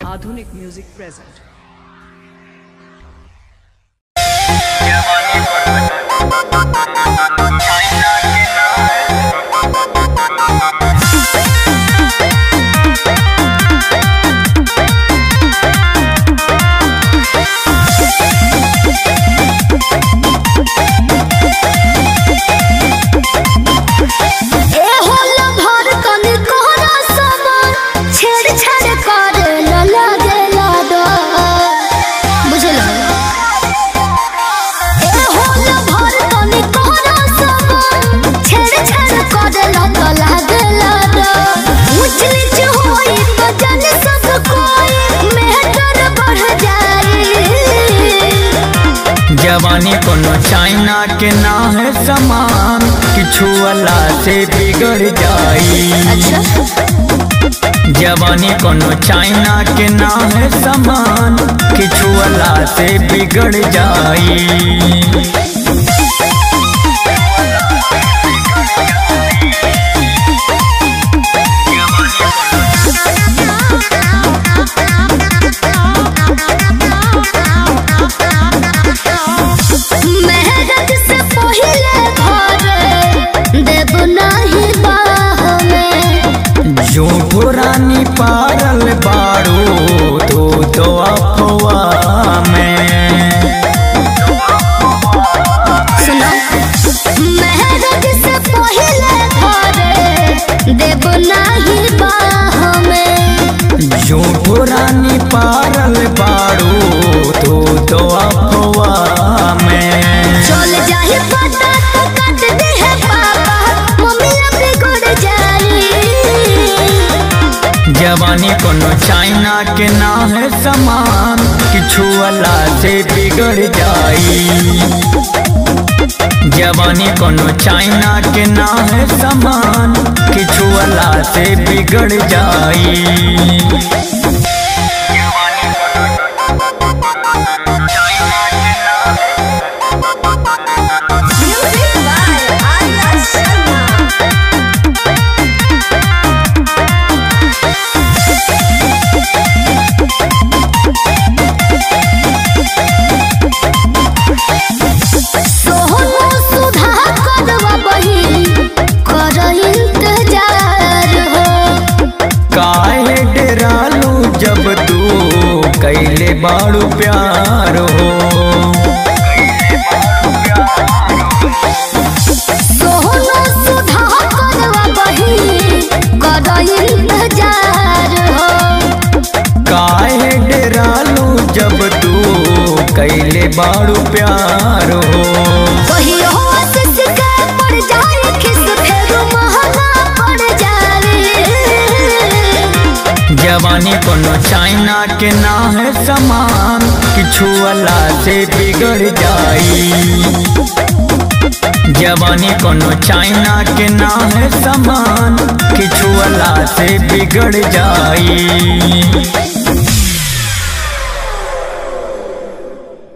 आधुनिक music present. जवानी कोनो चाइना के ना है समान, किछु वाला से बिगड़ जाई। जवानी कोनो चाइना के ना है समान, किछु वाला से बिगड़ जाई। झूठो रानी पारल बारू तो अफवाह में। सुनो महरज से पहले घरे देव नहीं बाह में। झूठो रानी पारल बारू तो अफवाह में। चल जाए पता तो काट दे है पापा, मम्मी बिगड़ जाई। जवानी कोनो चाइना के ना है समान, किछु वाला से बिगड़ जाई। जवानी कोनो चाइना के ना है समान, किछु वाला से बिगड़ जाई। जब तू कैले बाड़ू प्यार हो, सोहनो सुधा करवा बही कर इंतजार हो। काहे डरालू जब तू कैले बाड़ू प्यार हो। कहियो आशीष के पड़ जाए खिस फेरू महंगा पड़ जाए। जवानी कोनो चाइना के ना है समान, किछु वाला से बिगड़ जाई। जवानी कोनो चाइना के ना है समान, किछु वाला से बिगड़ जाई।